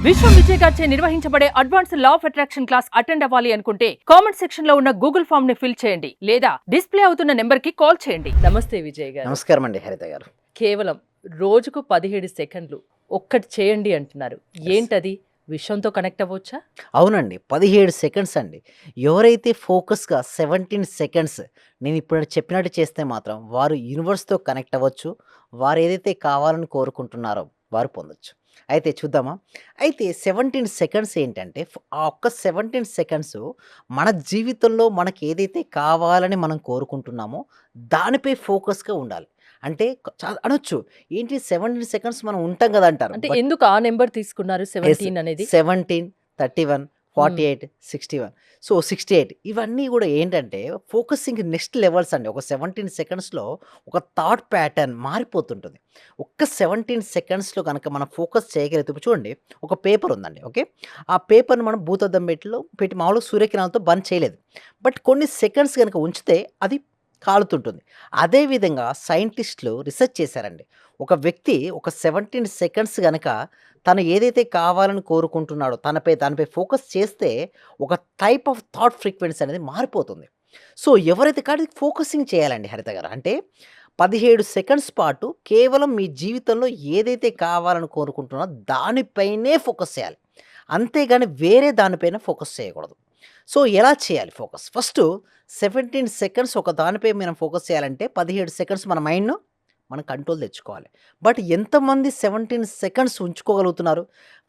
విశ్వం విజయ్ గారిచే నిర్వహించబడే advance law of attraction class attend అవ్వాలి అనుకుంటే కామెంట్ సెక్షన్ లో ఉన్న గూగుల్ ఫామ్ ని ఫిల్ చేయండి లేదా డిస్ప్లే అవుతున్న నెంబర్ కి కాల్ చేయండి. నమస్తే విజయ్ గారు. నమస్కారం అండి హరిత గారు. కేవలం రోజుకు 17 సెకండ్లు ఒక్కటి చేయండి అంటున్నారు. ఏంటది? విశ్వంతో కనెక్ట్ అవ్వచ్చా? అవునండి, 17 సెకండ్స్ అండి. ఎవరైతే ఫోకస్గా 17 సెకండ్స్ నేను ఇప్పుడు చెప్పినట్టు చేస్తే మాత్రం వారు యూనివర్స్తో కనెక్ట్ అవ్వచ్చు. వారు ఏదైతే కావాలని కోరుకుంటున్నారో వారు పొందొచ్చు. అయితే చూద్దామా? అయితే 17 సెకండ్స్ ఏంటంటే ఆ ఒక్క 17 సెకండ్స్ మన జీవితంలో మనకి ఏదైతే కావాలని మనం కోరుకుంటున్నామో దానిపై ఫోకస్గా ఉండాలి. అంటే అనొచ్చు ఏంటి 17 సెకండ్స్ మనం ఉంటాం కదా అంటారు. అంటే ఎందుకు ఆ నెంబర్ తీసుకున్నారు 17 అనేది? 17, 31, 48, 61. సో 68 ఇవన్నీ కూడా ఏంటంటే ఫోకసింగ్ నెక్స్ట్ లెవెల్స్ అండి. ఒక 17 సెకండ్స్లో ఒక థాట్ ప్యాటర్న్ మారిపోతుంటుంది. ఒక్క 17 సెకండ్స్లో కనుక మనం ఫోకస్ చేయగలిగితే చూడండి, ఒక పేపర్ ఉందండి. ఓకే, ఆ పేపర్ని మనం భూతద్దం పెట్టి మామూలుగా సూర్యకిరణాలతో బంద్ చేయలేదు. బట్ కొన్ని సెకండ్స్ కనుక ఉంచితే అది కాలుతుంటుంది. అదేవిధంగా సైంటిస్టులు రీసెర్చ్ చేశారండి. ఒక వ్యక్తి ఒక 17 సెకండ్స్ గనక తను ఏదైతే కావాలని కోరుకుంటున్నాడో దానిపై ఫోకస్ చేస్తే ఒక టైప్ ఆఫ్ థాట్ ఫ్రీక్వెన్సీ అనేది మారిపోతుంది. సో ఎవరైతే కానీ ఫోకసింగ్ చేయాలండి హరిత గారు. అంటే 17 సెకండ్స్ పాటు కేవలం మీ జీవితంలో ఏదైతే కావాలని కోరుకుంటున్నారో దానిపైనే ఫోకస్ చేయాలి. అంతేగాని వేరే దానిపైన ఫోకస్ చేయకూడదు. సో ఎలా చేయాలి ఫోకస్? ఫస్ట్ 17 సెకండ్స్ ఒక దానిపై మనం ఫోకస్ చేయాలంటే 17 సెకండ్స్ మన మైండ్ను మనం కంట్రోల్ తెచ్చుకోవాలి. బట్ ఎంతమంది 17 సెకండ్స్ ఉంచుకోగలుగుతున్నారు?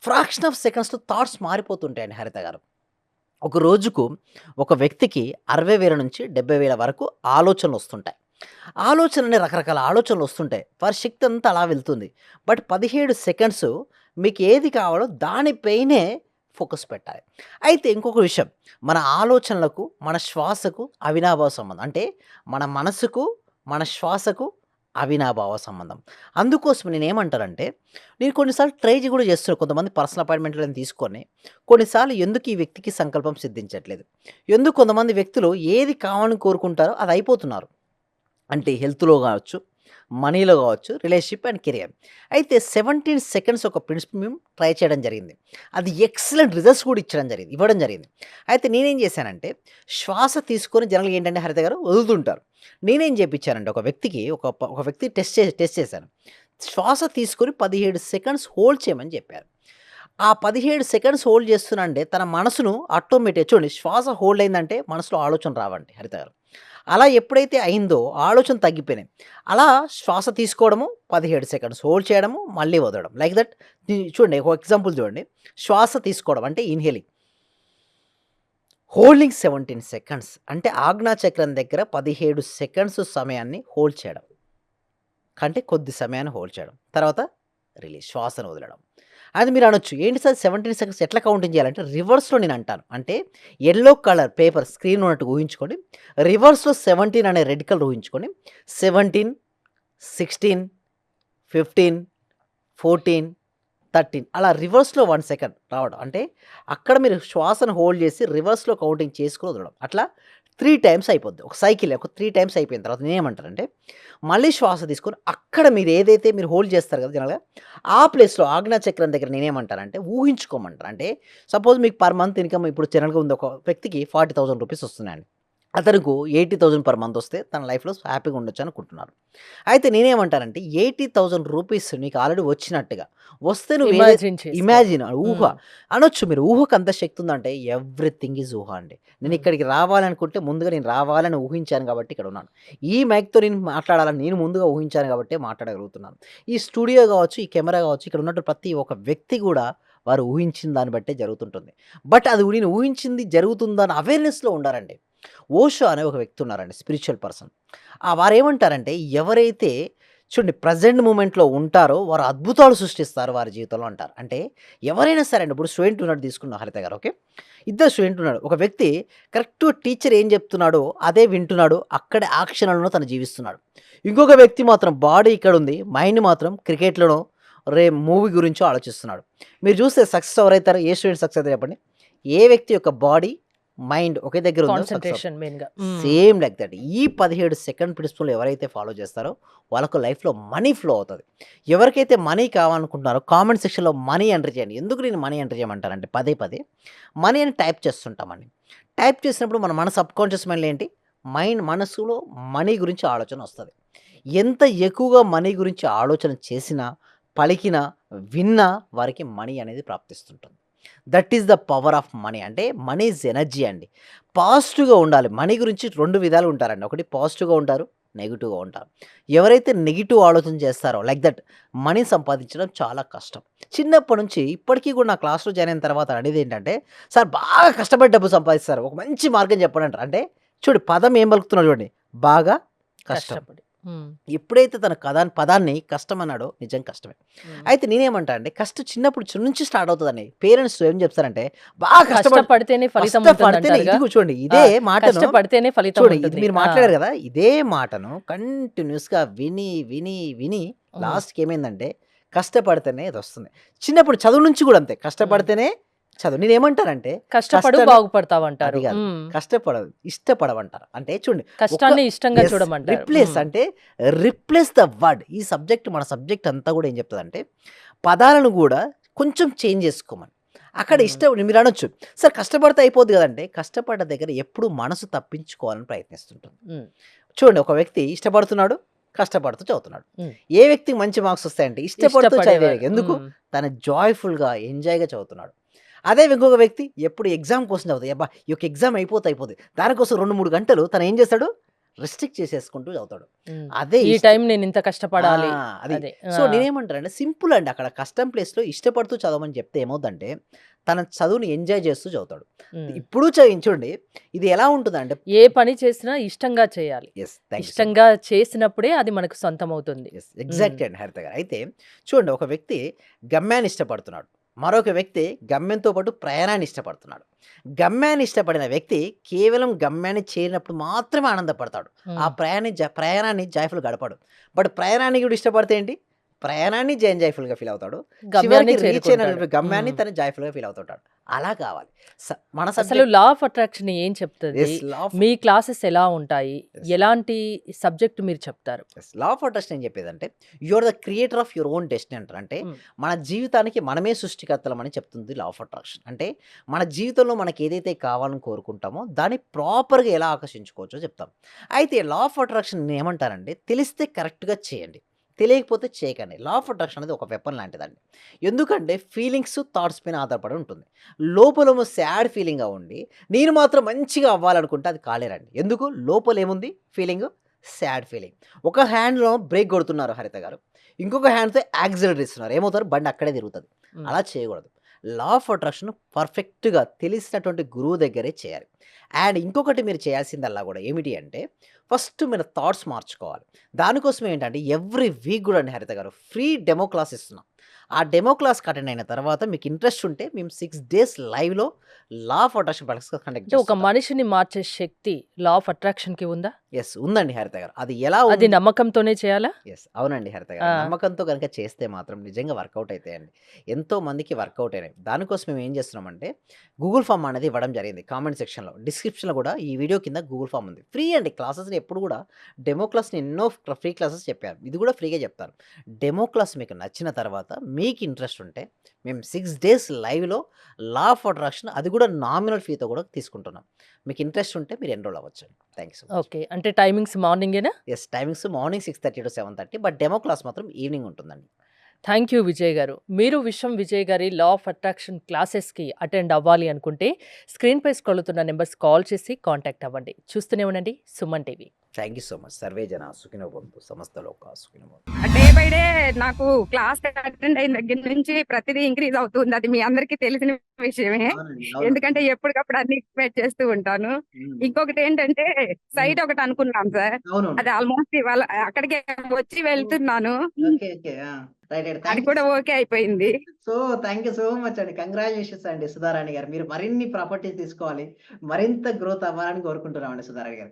ఫ్రాక్షన్ ఆఫ్ సెకండ్స్లో థాట్స్ మారిపోతుంటాయండి హరిత గారు. ఒక రోజుకు ఒక వ్యక్తికి 60,000 నుంచి 70,000 వరకు ఆలోచనలు వస్తుంటాయి. ఆలోచనలు రకరకాల ఆలోచనలు వస్తుంటాయి. వారి శక్తి అంతా అలా వెళ్తుంది. బట్ 17 సెకండ్స్ మీకు ఏది కావాలో దానిపైనే ఫోకస్ పెట్టాలి. అయితే ఇంకొక విషయం, మన ఆలోచనలకు మన శ్వాసకు అవినాభావ సంబంధం. అంటే మన మనసుకు మన శ్వాసకు అవినాభావ సంబంధం. అందుకోసం నేనేమంటానంటే నేను కొన్నిసార్లు ట్రై కూడా చేస్తున్నాను. కొంతమంది పర్సనల్ అపాయింట్మెంట్లను తీసుకొని కొన్నిసార్లు ఎందుకు ఈ వ్యక్తికి సంకల్పం సిద్ధించట్లేదు, ఎందుకు కొంతమంది వ్యక్తులు ఏది కావాలని కోరుకుంటారో అది అయిపోతున్నారు. అంటే హెల్త్లో కావచ్చు, మనీలో కావచ్చు, రిలేషన్షిప్ అండ్ కెరియర్. అయితే 17 సెకండ్స్ ఒక ప్రిన్సిపల్ మేము ట్రై చేయడం జరిగింది. అది ఎక్సలెంట్ రిజల్ట్స్ కూడా ఇవ్వడం జరిగింది. అయితే నేనేం చేశానంటే శ్వాస తీసుకొని జనరల్గా ఏంటంటే హరిత గారు వదులుతుంటారు. నేనేం చేయించానంటే ఒక వ్యక్తికి ఒక వ్యక్తి టెస్ట్ చేశాను. శ్వాస తీసుకొని 17 సెకండ్స్ హోల్డ్ చేయమని చెప్పారు. ఆ 17 సెకండ్స్ హోల్డ్ చేస్తున్నానంటే తన మనసును ఆటోమేటిక్ చూడండి, శ్వాస హోల్డ్ అయిందంటే మనసులో ఆలోచన రావండి హరిత గారు. అలా ఎప్పుడైతే అయిందో ఆలోచన తగ్గిపోయినాయి. అలా శ్వాస తీసుకోవడము, 17 సెకండ్స్ హోల్డ్ చేయడము, మళ్ళీ వదలడం, లైక్ దట్. చూడండి ఒక ఎగ్జాంపుల్ చూడండి. శ్వాస తీసుకోవడం అంటే ఇన్హేలింగ్, హోల్డింగ్ 17 సెకండ్స్ అంటే ఆజ్ఞా చక్రం దగ్గర 17 సెకండ్స్ సమయాన్ని హోల్డ్ చేయడం, అంటే కొద్ది సమయాన్ని హోల్డ్ చేయడం, తర్వాత రిలీజ్, శ్వాసను వదలడం. అది మీరు అనొచ్చు ఏంటి సార్ 17 సెకండ్స్ ఎట్లా కౌంటింగ్ చేయాలంటే రివర్స్లో నేను అంటాను. అంటే ఎల్లో కలర్ పేపర్ స్క్రీన్ ఉన్నట్టు ఊహించుకోండి, రివర్స్లో 17 అనే రెడ్ కలర్ ఊహించుకోండి. 17, 16, 15, 14, 13 అలా రివర్స్లో 1 సెకండ్ రావడం. అంటే అక్కడ మీరు శ్వాసను హోల్డ్ చేసి రివర్స్లో కౌంటింగ్ చేసుకుని వదలడం. అట్లా 3 టైమ్స్ అయిపోద్ది. ఒక సైకిల్ ఒక 3 టైమ్స్ అయిపోయిన తర్వాత నేనేమంటానంటే మళ్ళీ శ్వాస తీసుకొని అక్కడ మీరు ఏదైతే మీరు హోల్డ్ చేస్తారు కదా జనరల్గా ఆ ప్లేస్లో ఆజ్ఞా చక్రం దగ్గర నేనేమంటానంటే ఊహించుకోమంటారు. అంటే సపోజ్ మీకు పర్ మంత్ ఇన్కమ్ ఇప్పుడు జనరల్గా ఉంది, ఒక వ్యక్తికి 40,000 రూపీస్ వస్తున్నాయండి. అతనికి 80,000 పర్ మంత్ వస్తే తన లైఫ్లో హ్యాపీగా ఉండొచ్చు అనుకుంటున్నారు. అయితే నేనేమంటానంటే 80,000 రూపీస్ నీకు ఆల్రెడీ వచ్చినట్టుగా వస్తే నువ్వు ఇమాజిన్ ఊహ అనొచ్చు. మీరు ఊహకు అంత శక్తి ఉందంటే ఎవ్రీథింగ్ ఈజ్ ఊహ అండి. నేను ఇక్కడికి రావాలనుకుంటే ముందుగా నేను రావాలని ఊహించాను కాబట్టి ఇక్కడ ఉన్నాను. ఈ మైక్తో నేను మాట్లాడాలని నేను ముందుగా ఊహించాను కాబట్టి మాట్లాడగలుగుతున్నాను. ఈ స్టూడియో కావచ్చు, ఈ కెమెరా కావచ్చు, ఇక్కడ ఉన్నట్టు ప్రతి ఒక్క వ్యక్తి కూడా వారు ఊహించిన దాన్ని బట్టే జరుగుతుంటుంది. బట్ అది నేను ఊహించింది జరుగుతుందని అవేర్నెస్లో ఉండాలండి. ఓషో అనే ఒక వ్యక్తి ఉన్నారండి, స్పిరిచువల్ పర్సన్. వారు ఏమంటారంటే ఎవరైతే చూడండి ప్రజెంట్ మూమెంట్లో ఉంటారో వారు అద్భుతాలు సృష్టిస్తారు వారి జీవితంలో అంటారు. అంటే ఎవరైనా సరే అండి, ఇప్పుడు స్టూడెంట్ ఉన్నాడు తీసుకున్నాం హరిత గారు. ఓకే, ఇద్దరు స్టూడెంట్ ఉన్నాడు. ఒక వ్యక్తి కరెక్ట్ టీచర్ ఏం చెప్తున్నాడో అదే వింటున్నాడు, అక్కడే ఆ క్షణంలో తను జీవిస్తున్నాడు. ఇంకొక వ్యక్తి మాత్రం బాడీ ఇక్కడ ఉంది, మైండ్ మాత్రం క్రికెట్లోనో మూవీ గురించో ఆలోచిస్తున్నాడు. మీరు చూస్తే సక్సెస్ ఎవరైతారో, ఏ స్టూడెంట్ సక్సెస్ అయితే చెప్పండి? ఏ వ్యక్తి యొక్క బాడీ మైండ్ ఒకే దగ్గర ఉందో సక్సెస్. కాన్సంట్రేషన్ మెయిన్‌గా. Same like that. ఈ 17 సెకండ్ ప్రిన్సిపల్ ఎవరైతే ఫాలో చేస్తారో వాళ్ళకు లైఫ్‌లో మనీ ఫ్లో అవుతది. ఎవరికైతే మనీ కావాలనుకుంటున్నారో కామెంట్ సెక్షన్‌లో మనీ ఎంటర్ చేయండి. ఎందుకు నేను మనీ ఎంటర్ చేయమంటానంటే పదే పదే మనీ అని టైప్ చేస్తుంటామండి. టైప్ చేసినప్పుడు మన సబ్‌కాన్షియస్ మైండ్‌లో ఏంటి? మనసులో మనీ గురించి ఆలోచన వస్తది. ఎంత ఎక్కువగా మనీ గురించి ఆలోచన చేసినా, పలికినా, విన్నా వారికి మనీ అనేది ప్రాప్తిస్తుంటుంది. That is the power of money. అంటే మనీ ఈజ్ ఎనర్జీ అండి. పాజిటివ్‌గా ఉండాలి. మనీ గురించి 2 విధాలు ఉంటారండి. ఒకటి పాజిటివ్‌గా ఉంటారు, నెగెటివ్‌గా ఉంటారు. ఎవరైతే నెగెటివ్ ఆలోచన చేస్తారో లైక్ దట్ మనీ సంపాదించడం చాలా కష్టం. చిన్నప్పటి నుంచి ఇప్పటికి కూడా నా క్లాస్‌లో జాయిన్ అయిన తర్వాత అడిగేదేంటంటే, "సార్ బాగా కష్టపడి డబ్బు సంపాదిస్తారు. ఒక మంచి మార్గం చెప్పండి" అంటారు. అంటే చూడు పదం ఏం పలుకుతున్నాడు చూడండి. బాగా కష్టం. కష్టపడి. హ్మ్. ఎప్పుడైతే తన పదాన్ని కష్టం అన్నాడో నిజం కష్టమే. హ్మ్. అయితే నేనేమంటా అంటే నుంచి స్టార్ట్ అవుతదండి. పేరెంట్స్ ఏం చెప్తారంటే బాగా కష్టపడితేనే ఫలితం కష్టపడితేనే ఉంటుందంటారుగా. ఇదిగో చూడండి ఆ! ఇదే మాటను కష్టపడితేనే ఫలితం చూడండి ఇది ఉంటుంది. మీరు ఆ! మాట్లాడారు కదా! ఇదే మాటను కంటిన్యూయస్‌గా విని హ్మ్. లాస్ట్‌కి ఏమైందంటే కష్టపడితేనే ఇదొస్తుంది. చిన్నప్పుడు చదువు నుంచి కూడా అంతే. హ్మ్. కష్టపడితేనే చదువు. నేనేమంటానంటే కష్టపడు కష్టాన్ని బాగుపడతావంటారు. అది కాదు. హ్మ్. కష్టపడదు. ఇష్టపడమంటారు. అంటే చూడండి ఒక కష్టాన్ని ఇష్టంగా యెస్. చూడమంటారు. రిప్లేస్ హ్మ్. అంటే రిప్లేస్ ద వర్డ్. ఈ మన సబ్జెక్ట్ అంతా కూడా ఏం చెప్తదంటే పదాలను గూడా కొంచెం చేంజ్ చేసుకోమని. అక్కడ హ్మ్. మీరనొచ్చు. సార్ కష్టపడితే అయిపోద్ది గదంటే, కష్టపడ్డ దగ్గర ఎప్పుడు మనసు తప్పించుకోవాలని ప్రయత్నిస్తుంటుంది. హ్మ్. చూడండి ఒక వ్యక్తి ఇష్టపడుతున్నాడు, కష్టపడుతూ చదువుతున్నాడు. హ్మ్. ఏ వ్యక్తికి మంచి మార్క్స్ వస్తాయంటే ఇష్టపడుతూ చదివే ఇష్టపడేవారు. వ్యక్తి. ఎందుకు? హ్మ్. తను జాయ్‌ఫుల్‌గా, ఎంజాయ్‌గా చదువుతున్నాడు. అదే ఇంకొక వ్యక్తి ఎప్పుడు ఎగ్జామ్ కోసం చదువుతాడు. అబ్బా! ఈ యొక్క ఎగ్జామ్ అయిపోద్ది. దానికోసం 2, 3 గంటలు తను ఏం చేస్తాడు? రెస్ట్రిక్ట్ చేసేసుకుంటూ చదువుతాడు. హ్మ్. అదే ఈ టైం నేనింత కష్టపడాలి. అది. అదే. సో, ఆ! నేనేమంటానంటే సింపుల్ అండి. అక్కడ కష్టం ప్లేస్‌లో ఇష్టపడుతూ చదవమని చెప్తే ఏమవుద్దంటే, తన చదువుని ఎంజాయ్ చేస్తూ చదువుతాడు. హ్మ్. ఇప్పుడు చూడండి ఇది ఎలా ఉంటదంటే ఏ పని చేసినా ఇష్టంగా చేయాలి. Yes. Thank you so much. ఇష్టంగా చేసినప్పుడే అది మనకు సొంతమవుతుంది. యెస్. హ్మ్. ఎగ్జాక్ట్‌లీ అండి హరిత గారు. అయితే చూడండి ఒక వ్యక్తి గమ్యాన్ని ఇష్టపడుతున్నాడు. మరొక వ్యక్తి గమ్యంతో పాటు ప్రయాణాన్ని ఇష్టపడుతున్నాడు. గమ్యాన్ని ఇష్టపడిన వ్యక్తి కేవలం గమ్యాన్ని చేరినప్పుడు మాత్రమే ఆనందపడతాడు. ఆ హ్మ్. ప్రయాణాన్ని జాయ్‌ఫుల్‌గా గడపడు. బట్ ప్రయాణాన్ని కూడా ఇష్టపడితే ఏంటి? ప్రయాణాన్ని జాయ్‌ఫుల్‌గా ఫీల్ అవుతాడు. గమ్యాన్ని చివరికి రీచ్ చేరుకుంటాడు. అయినటువంటి గమ్యాన్ని హ్మ్. తను జాయ్‌ఫుల్‌గా ఫీల్ అవుతుంటాడు. అలా కావాలి. మన అసలు సబ్జెక్ట్ లా ఆఫ్ అట్రాక్షన్ ఏం చెప్తది? Yes. Law of me classes ఎలా ఉంటాయి? యెస్. ఎలాంటి సబ్జెక్ట్ మీరు చెప్తారు? యెస్. లా ఆఫ్ అట్రాక్షన్ ఏం చెప్పేదంటే, you are the creator of your own destiny అంటారు. అంటే హ్మ్. మన జీవితానికి మనమే సృష్టికర్తలమని చెప్తుంది లా ఆఫ్ అట్రాక్షన్. అంటే మన జీవితంలో మనకి ఏదైతే కావాలని కోరుకుంటామో దాన్ని ప్రాపర్‌గా ఎలా ఆకర్షించుకోవచ్చో చెప్తాం. అయితే లా ఆఫ్ అట్రాక్షన్ ఏమంటారంటే తెలిస్తే కరెక్ట్‌గా చేయండి. తెలియకపోతే చేయకండి. లా ఆఫ్ అట్రాక్షన్ అనేది ఒక వెపన్ లాంటిదండి. ఎందుకంటే ఫీలింగ్స్, థాట్స్ పైన ఆధారపడి ఉంటుంది. లోపలేమో సాడ్ ఫీలింగ్‌గా ఉండి, నేను మాత్రం మంచిగా అవ్వాలనుకుంటే అది కాలేరండి. ఎందుకు? లోపలేముంది ఫీలింగు? Sad feeling. ఒక హ్యాండ్‌లో బ్రేక్ కొడుతున్నారు హరిత గారు. ఇంకొక హ్యాండ్‌తో యాక్సిలరేటర్ ఇస్తున్నారు. ఏమవుతారు? బండి అక్కడే తిరుగుతది. హ్మ్. అలా చేయకూడదు. లా ఆఫ్ అట్రాక్షన్ పర్ఫెక్ట్‌గా తెలిసినటువంటి గురువు దగ్గరే చేయాలి. అండ్ ఇంకొకటి మీరు చేయాల్సిందల్లా గూడా ఏమిటి అంటే, ఫస్ట్ మన థాట్స్ మార్చుకోవాలి. దానికోసం ఏంటంటే ఎవ్రీ వీక్ గూడా అండి హరిత గారు ఫ్రీ డెమో క్లాస్ ఇస్తున్నాం. ఆ డెమో క్లాస్‌కి అటెండ్ అయిన తర్వాత మీకు ఇంట్రెస్ట్ ఉంటే మేము 6 డేస్ లైవ్‌లో లా ఆఫ్ అట్రాక్షన్ ప్రాక్టీస్ కండక్ట్ అంటే ఒక చేస్తుంటాం. మనిషిని మార్చే శక్తి లా ఆఫ్ అట్రాక్షన్‌కి ఉందా? యెస్. ఉందండి హరిత గారు. అది ఎలా అది ఉంది నమ్మకంతోనే చేయాలా? యెస్. అవునండి హరిత గారు. ఆ! నమ్మకంతో గనుక చేస్తే మాత్రం నిజంగా వర్కౌట్ అయితాయండి. ఎంతో మందికి వర్కౌట్ అయినాయి. దానికోసం మేము ఏం చేస్తున్నామంటే గూగుల్ ఫార్మ్ అనేది ఇవ్వడం జరిగింది కామెంట్ సెక్షన్‌లో. డిస్క్రిప్షన్‌లో కూడా ఈ వీడియో కింద గూగుల్ ఫార్మ్ ఉంది. ఫ్రీ అండి క్లాసెస్‌ని ఎప్పుడు కూడా డెమో క్లాస్‌ని ఎన్నో ఫ్రీ క్లాసెస్ చెప్పాను. ఇది కూడా ఫ్రీగా చెప్తాను. డెమో క్లాస్ మీకు నచ్చిన తర్వాత మీకు ఇంట్రెస్ట్ ఉంటే మేము 6 డేస్ లైవ్‌లో లా ఆఫ్ అట్రాక్షన్ అది కూడా నామినల్ ఫీతో కూడా తీసుకుంటున్నాం. మీకు ఇంట్రెస్ట్ ఉంటే మీరు ఎన్రోల్ అవ్వచ్చండి. Thank you so much. Okay. అంటే టైమింగ్స్ మార్నింగేనా? Yes. Timings morning 6:30-7:30 but demo class మాత్రం ఈవినింగ్ ఉంటుందండి. థ్యాంక్ యూ విజయ్ గారు. మీరు విజయ్ గారి లా ఆఫ్ అట్రాక్షన్ క్లాసెస్‌కి అటెండ్ అవ్వాలి అనుకుంటే స్క్రీన్‌పై స్క్రోల్ అవుతున్న నంబర్స్‌కి కాల్ చేసి కాంటాక్ట్ అవ్వండి. చూస్తూనే ఉండండి Suman TV. Thank you so much. Survey జన సుఖినో భవంతు. సమస్త లోకా సుఖినో భవంతు. డే బై డే నాకు క్లాస్ అటెండ్ అయిన దగ్గర నుంచి ప్రతిదీ ఇంక్రీజ్ అవుతుంది. అది మీ అందరికీ తెలిసిన విషయమే. అవునండి. అవును. ఎందుకంటే ఎప్పటికప్పుడు అన్ని ఎక్స్‌పెక్ట్ చేస్తూ ఉంటాను. హ్మ్. ఇంకొకటి ఏంటంటే హ్మ్. సైట్ ఒకటి అనుకున్నాం సార్. అవునవును. అది ఆల్మోస్ట్ ఇవాళ అక్కడికే వచ్చి వెళ్తున్నాను. ఓకే. ఓకే. ఆ! రైట్. అది థాంక్ యూ. కూడా ఓకే అయిపోయింది. థాంక్ యూ సో మచ్ అండి. కంగ్రాచ్యులేషన్స్ అండి సుధారాణి గారు. మీరు మరిన్ని ప్రాపర్టీస్ తీసుకోవాలి. మరింత గ్రోత్ అవ్వాలని కోరుకుంటున్నామండి సుధారాణి గారు.